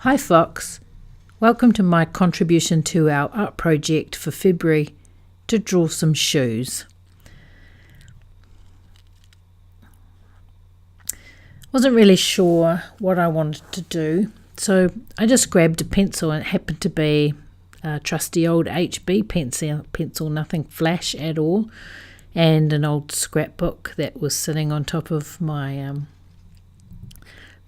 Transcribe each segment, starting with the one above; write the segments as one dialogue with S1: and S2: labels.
S1: Hi Fox, welcome to my contribution to our art project for February to draw some shoes. Wasn't really sure what I wanted to do, so I just grabbed a pencil, and it happened to be a trusty old HB pencil, nothing flash at all, and an old scrapbook that was sitting on top of my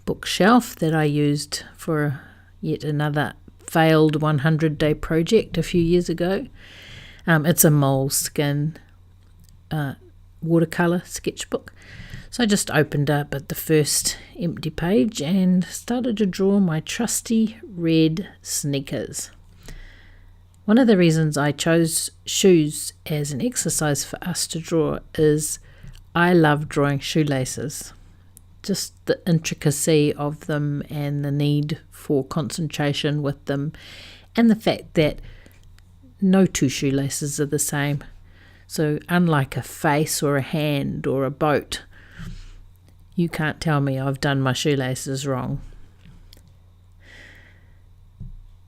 S1: bookshelf that I used for yet another failed 100-day project a few years ago. It's a moleskin watercolour sketchbook. So I just opened up at the first empty page and started to draw my trusty red sneakers. One of the reasons I chose shoes as an exercise for us to draw is I love drawing shoelaces. Just the intricacy of them and the need for concentration with them, and the fact that no two shoelaces are the same. So unlike a face or a hand or a boat, you can't tell me I've done my shoelaces wrong.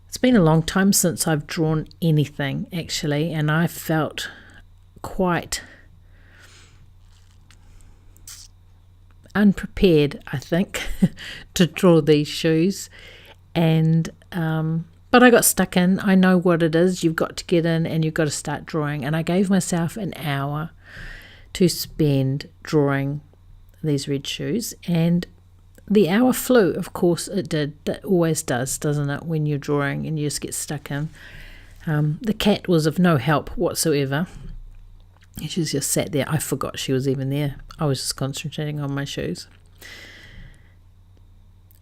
S1: It's been a long time since I've drawn anything, actually, and I felt quite unprepared, I think, to draw these shoes. And but I got stuck in. I know what it is. You've got to get in and you've got to start drawing. And I gave myself an hour to spend drawing these red shoes, and the hour flew. Of course it did. That always does, doesn't it, when you're drawing and you just get stuck in. The cat was of no help whatsoever. She just sat there. I forgot she was even there. I was just concentrating on my shoes.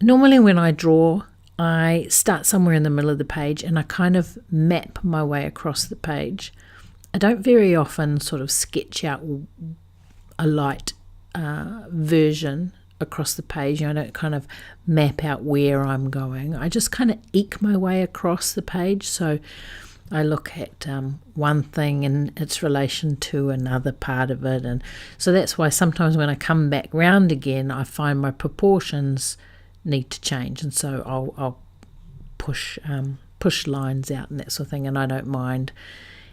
S1: Normally when I draw, I start somewhere in the middle of the page and I kind of map my way across the page. I don't very often sort of sketch out a light version across the page. I don't kind of map out where I'm going. I just kind of eke my way across the page. So I look at one thing and its relation to another part of it, and so that's why sometimes when I come back round again, I find my proportions need to change, and so I'll push lines out and that sort of thing, and I don't mind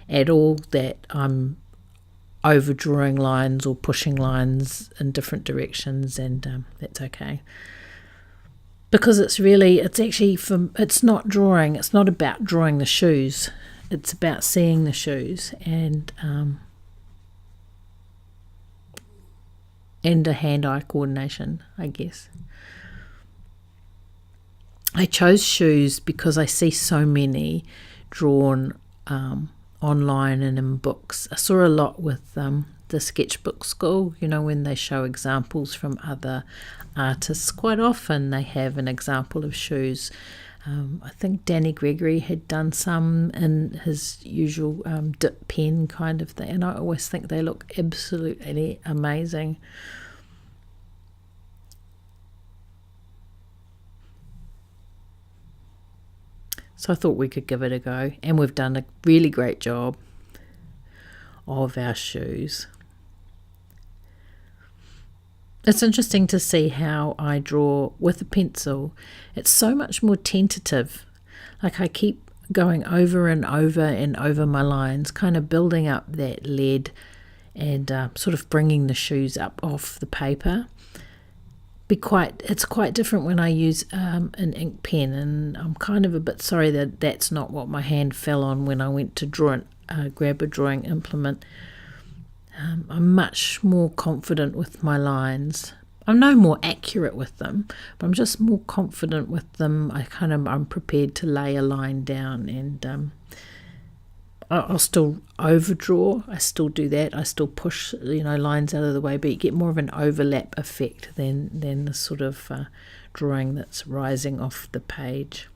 S1: at all that I'm overdrawing lines or pushing lines in different directions, and that's okay. Because it's not drawing. It's not about drawing the shoes. It's about seeing the shoes and a hand-eye coordination, I guess. I chose shoes because I see so many drawn online and in books. I saw a lot with the sketchbook school, when they show examples from other artists. Quite often they have an example of shoes. I think Danny Gregory had done some in his usual dip pen kind of thing, and I always think they look absolutely amazing. So I thought we could give it a go, and we've done a really great job of our shoes. It's interesting to see how I draw with a pencil. It's so much more tentative. Like I keep going over and over and over my lines, kind of building up that lead and sort of bringing the shoes up off the paper. It's quite different when I use an ink pen, and I'm kind of a bit sorry that that's not what my hand fell on when I went to grab a drawing implement. I'm much more confident with my lines. I'm no more accurate with them, but I'm just more confident with them. I'm prepared to lay a line down, and I'll still overdraw. I still do that. I still push lines out of the way, but you get more of an overlap effect than the sort of drawing that's rising off the page.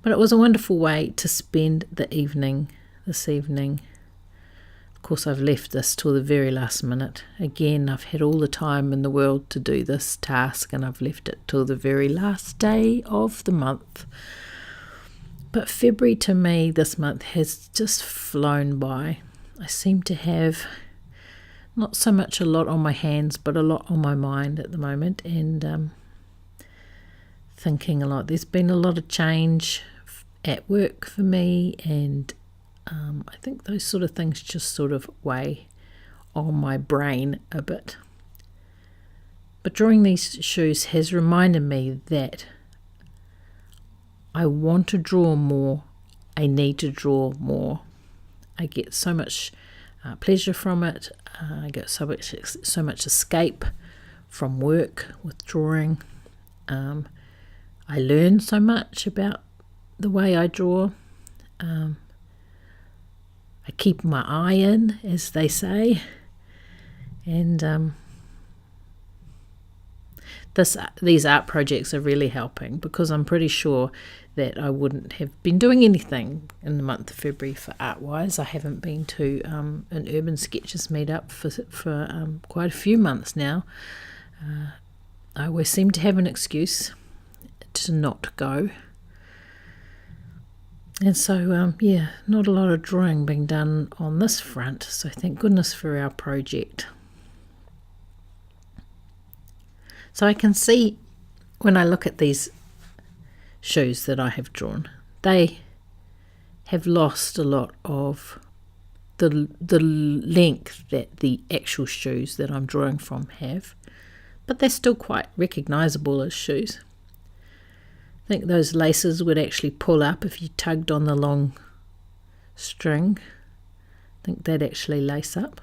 S1: But it was a wonderful way to spend the evening this evening. Of course, I've left this till the very last minute. Again, I've had all the time in the world to do this task, and I've left it till the very last day of the month. But February to me this month has just flown by. I seem to have not so much a lot on my hands, but a lot on my mind at the moment, and thinking a lot. There's been a lot of change at work for me, and I think those sort of things just sort of weigh on my brain a bit. But drawing these shoes has reminded me that I want to draw more. I need to draw more. I get so much pleasure from it. I get so much escape from work with drawing. I learn so much about the way I draw. I keep my eye in, as they say, and these art projects are really helping, because I'm pretty sure that I wouldn't have been doing anything in the month of February for art-wise. I haven't been to an Urban Sketches meetup for quite a few months now. I always seem to have an excuse to not go. And so, not a lot of drawing being done on this front, so thank goodness for our project. So I can see when I look at these shoes that I have drawn, they have lost a lot of the length that the actual shoes that I'm drawing from have, but they're still quite recognisable as shoes. I think those laces would actually pull up if you tugged on the long string. I think they'd actually lace up.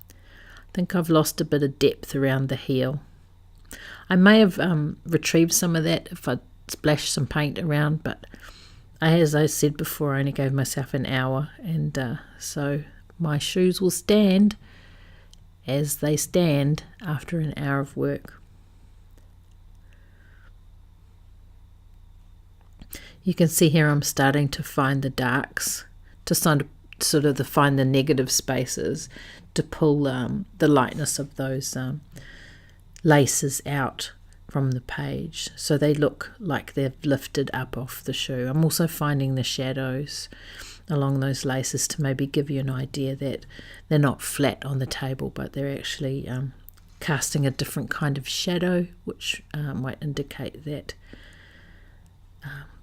S1: I think I've lost a bit of depth around the heel. I may have retrieved some of that if I splashed some paint around, but as I said before, I only gave myself an hour, and so my shoes will stand as they stand after an hour of work. You can see here I'm starting to find the darks, to find the negative spaces, to pull the lightness of those laces out from the page, so they look like they've lifted up off the shoe. I'm also finding the shadows along those laces to maybe give you an idea that they're not flat on the table, but they're actually casting a different kind of shadow, which might indicate that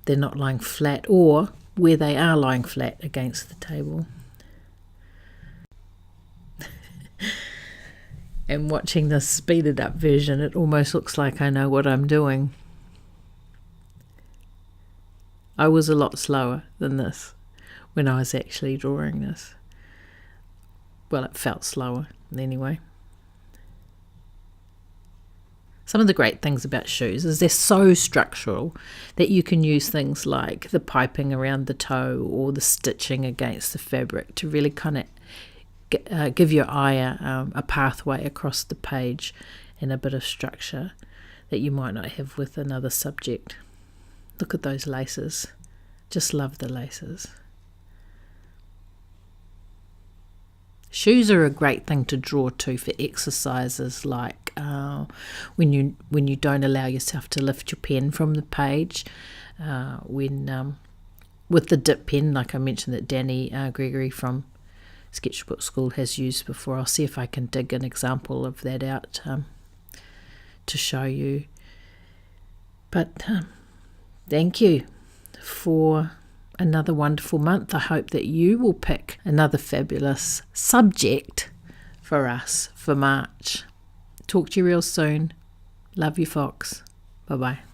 S1: they're not lying flat, or where they are lying flat against the table. And watching this speeded up version, it almost looks like I know what I'm doing. I was a lot slower than this when I was actually drawing this. Well, it felt slower anyway. Some of the great things about shoes is they're so structural that you can use things like the piping around the toe or the stitching against the fabric to really kind of give your eye a pathway across the page and a bit of structure that you might not have with another subject. Look at those laces. Just love the laces. Shoes are a great thing to draw to for exercises like when you don't allow yourself to lift your pen from the page, with the dip pen, like I mentioned, that Danny Gregory from Sketchbook School has used before. I'll see if I can dig an example of that out to show you. But thank you for another wonderful month. I hope that you will pick another fabulous subject for us for March. Talk to you real soon. Love you, Fox. Bye-bye.